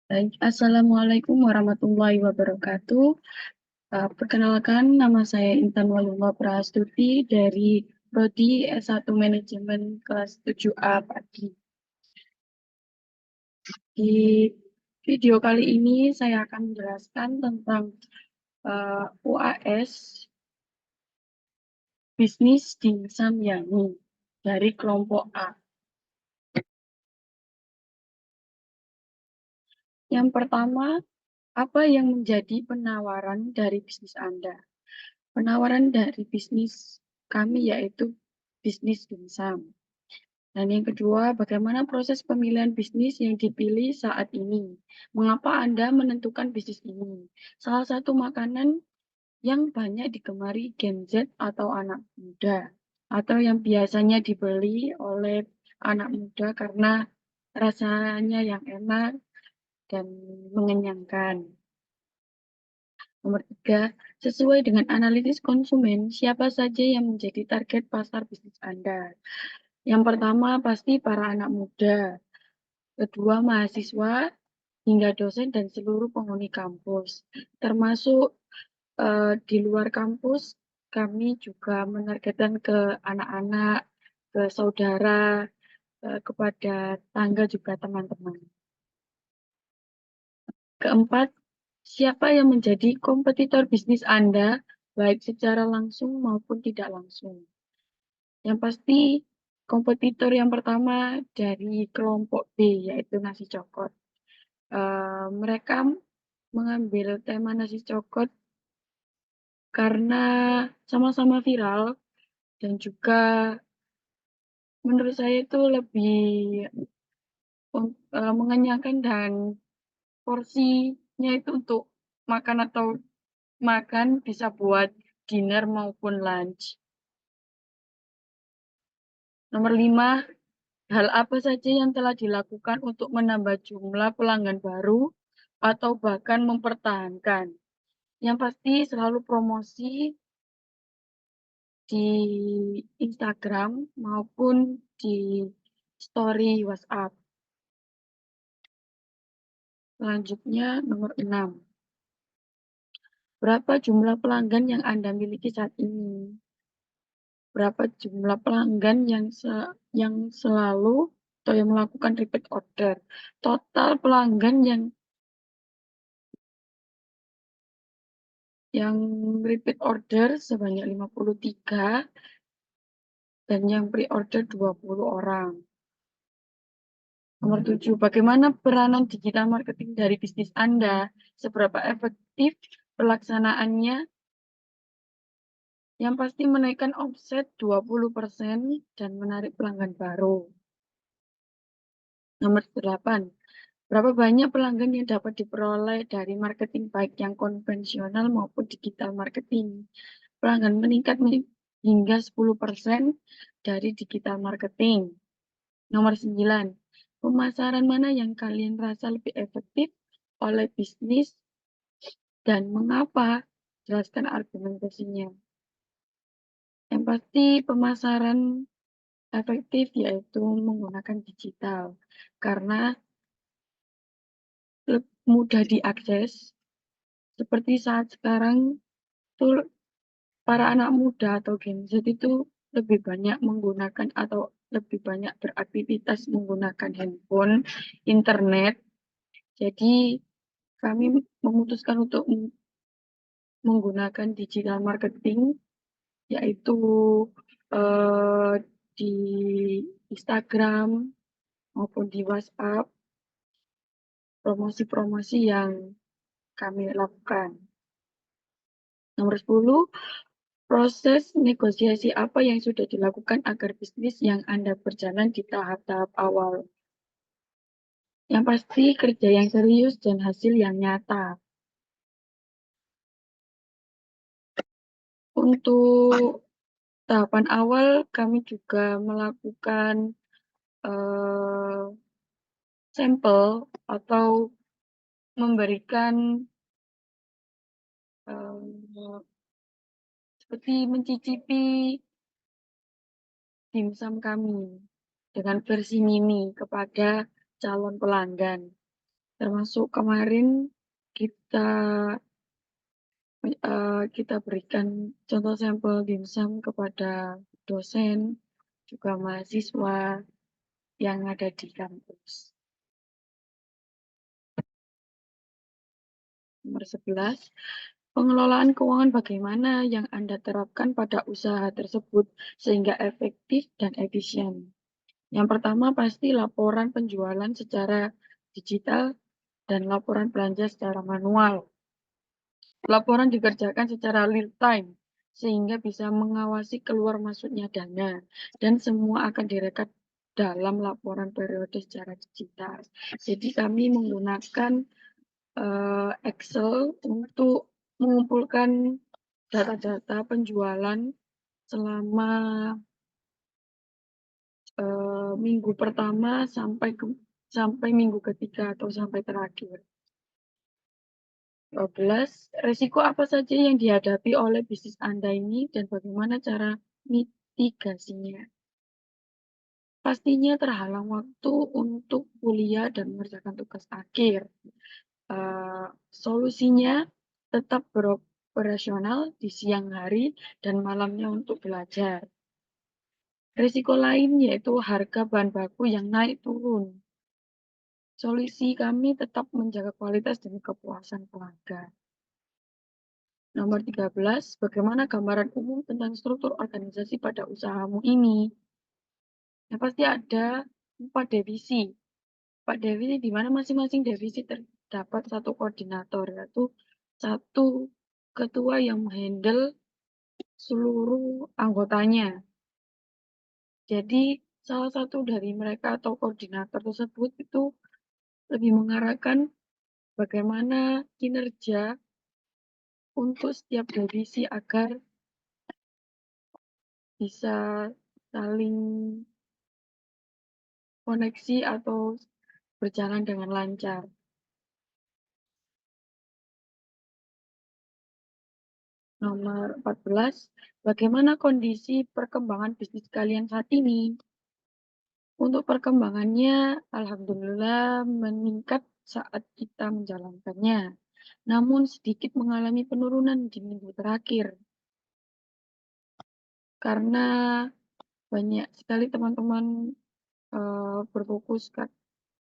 Baik, Assalamualaikum warahmatullahi wabarakatuh. Perkenalkan, nama saya Intan Walullah Prastuti dari Prodi S1 Manajemen kelas 7A Pagi. Di video kali ini saya akan menjelaskan tentang UAS Bisnis Dimsum Yani dari kelompok A. Yang pertama, apa yang menjadi penawaran dari bisnis Anda? Penawaran dari bisnis kami yaitu bisnis dimsum. Dan yang kedua, bagaimana proses pemilihan bisnis yang dipilih saat ini? Mengapa Anda menentukan bisnis ini? Salah satu makanan yang banyak digemari Gen Z atau anak muda, atau yang biasanya dibeli oleh anak muda karena rasanya yang enak dan mengenyangkan. Nomor tiga, sesuai dengan analisis konsumen, siapa saja yang menjadi target pasar bisnis Anda? Yang pertama pasti para anak muda, kedua mahasiswa, hingga dosen dan seluruh penghuni kampus. Termasuk di luar kampus, kami juga menargetkan ke anak-anak, ke saudara, kepada tangga juga teman-teman. Keempat, siapa yang menjadi kompetitor bisnis Anda, baik secara langsung maupun tidak langsung? Yang pasti, kompetitor yang pertama dari kelompok B, yaitu nasi cokot. Mereka mengambil tema nasi cokot karena sama-sama viral dan juga menurut saya itu lebih mengenyangkan dan porsinya itu untuk makan atau makan bisa buat dinner maupun lunch. Nomor 5, hal apa saja yang telah dilakukan untuk menambah jumlah pelanggan baru atau bahkan mempertahankan? Yang pasti selalu promosi di Instagram maupun di story WhatsApp. Selanjutnya nomor 6. Berapa jumlah pelanggan yang Anda miliki saat ini? Berapa jumlah pelanggan yang selalu atau yang melakukan repeat order? Total pelanggan yang repeat order sebanyak 53 dan yang pre-order 20 orang. Nomor 7, bagaimana peranan digital marketing dari bisnis Anda? Seberapa efektif pelaksanaannya? Yang pasti menaikkan omset 20% dan menarik pelanggan baru. Nomor 8, berapa banyak pelanggan yang dapat diperoleh dari marketing baik yang konvensional maupun digital marketing? Pelanggan meningkat hingga 10% dari digital marketing. Nomor 9, pemasaran mana yang kalian rasa lebih efektif oleh bisnis dan mengapa? Jelaskan argumentasinya. Yang pasti pemasaran efektif yaitu menggunakan digital karena mudah diakses. Seperti saat sekarang tuh para anak muda atau Gen Z itu lebih banyak menggunakan atau lebih banyak beraktivitas menggunakan handphone, internet. Jadi kami memutuskan untuk menggunakan digital marketing, yaitu eh, di Instagram maupun di WhatsApp, promosi-promosi yang kami lakukan. Nomor 10, proses negosiasi apa yang sudah dilakukan agar bisnis yang Anda berjalan di tahap-tahap awal? Yang pasti kerja yang serius dan hasil yang nyata. Untuk tahapan awal kami juga melakukan eh, sampel atau memberikan eh, seperti mencicipi dimsum kami dengan versi mini kepada calon pelanggan. Termasuk kemarin kita kita berikan contoh sampel dimsum kepada dosen, juga mahasiswa yang ada di kampus. Nomor 11, pengelolaan keuangan bagaimana yang Anda terapkan pada usaha tersebut sehingga efektif dan efisien? Yang pertama pasti laporan penjualan secara digital dan laporan belanja secara manual. Laporan dikerjakan secara real time, sehingga bisa mengawasi keluar masuknya dana, dan semua akan direkap dalam laporan periode secara digital. Jadi kami menggunakan Excel untuk mengumpulkan data-data penjualan selama minggu pertama sampai minggu ketiga atau sampai terakhir. 12, resiko apa saja yang dihadapi oleh bisnis Anda ini dan bagaimana cara mitigasinya? Pastinya terhalang waktu untuk kuliah dan mengerjakan tugas akhir. Solusinya tetap beroperasional di siang hari dan malamnya untuk belajar. Risiko lain yaitu harga bahan baku yang naik turun. Solusi kami tetap menjaga kualitas demi kepuasan pelanggan. Nomor 13, bagaimana gambaran umum tentang struktur organisasi pada usahamu ini? Yang pasti ada 4 divisi. 4 divisi di mana masing-masing divisi terdapat satu koordinator, yaitu satu ketua yang menghandle seluruh anggotanya. Jadi salah satu dari mereka atau koordinator tersebut itu lebih mengarahkan bagaimana kinerja untuk setiap divisi agar bisa saling koneksi atau berjalan dengan lancar. Nomor 14, bagaimana kondisi perkembangan bisnis kalian saat ini? Untuk perkembangannya, alhamdulillah meningkat saat kita menjalankannya, namun sedikit mengalami penurunan di minggu terakhir, karena banyak sekali teman-teman berfokus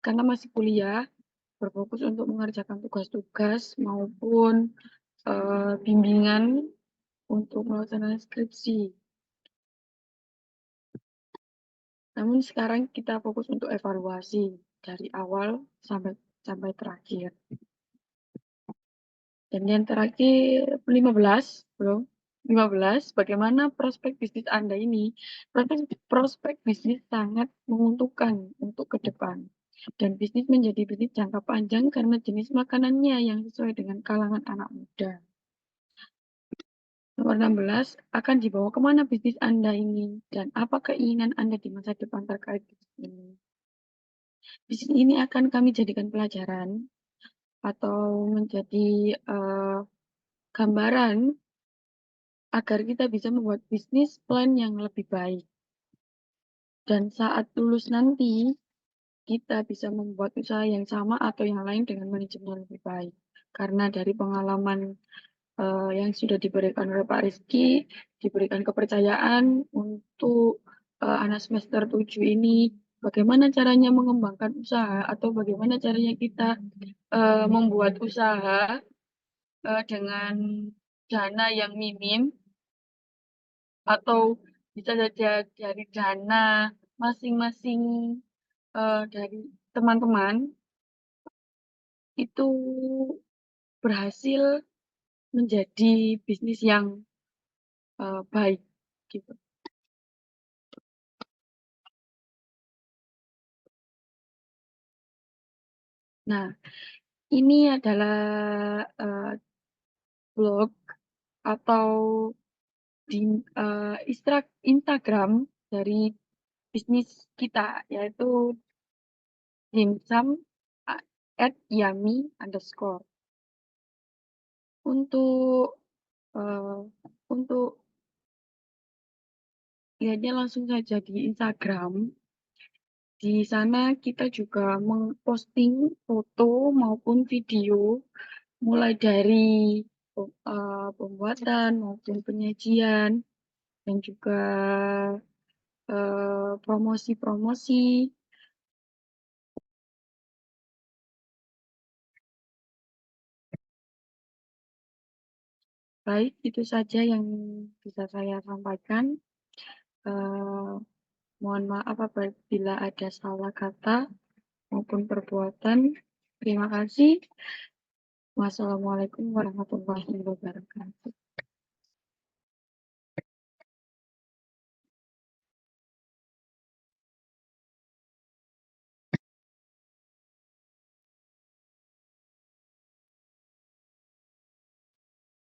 karena masih kuliah, berfokus untuk mengerjakan tugas-tugas maupun bimbingan untuk melaksanakan skripsi. Namun sekarang kita fokus untuk evaluasi dari awal sampai terakhir. Dan yang terakhir 15, bro. 15, bagaimana prospek bisnis Anda ini? Prospek bisnis sangat menguntungkan untuk ke depan. Dan bisnis menjadi bisnis jangka panjang karena jenis makanannya yang sesuai dengan kalangan anak muda. Nomor 16, akan dibawa kemana bisnis Anda ini? Dan apa keinginan Anda di masa depan terkait bisnis ini? Bisnis ini akan kami jadikan pelajaran atau menjadi gambaran agar kita bisa membuat bisnis plan yang lebih baik. Dan saat lulus nanti, kita bisa membuat usaha yang sama atau yang lain dengan manajemen yang lebih baik. Karena dari pengalaman yang sudah diberikan oleh Pak Rizky, diberikan kepercayaan untuk anak semester 7 ini, bagaimana caranya mengembangkan usaha atau bagaimana caranya kita membuat usaha dengan dana yang minim atau bisa saja dari dana masing-masing dari teman-teman itu berhasil menjadi bisnis yang baik gitu. Nah, ini adalah blog atau di Instagram dari bisnis kita, yaitu dimsum @yummy_. Untuk uh, untuk lihatnya langsung saja di Instagram. Di sana kita juga meng-posting foto maupun video, mulai dari pembuatan maupun penyajian dan juga, promosi-promosi. Baik, itu saja yang bisa saya sampaikan. Eee, Mohon maaf apabila ada salah kata maupun perbuatan. Terima kasih. Wassalamualaikum warahmatullahi wabarakatuh.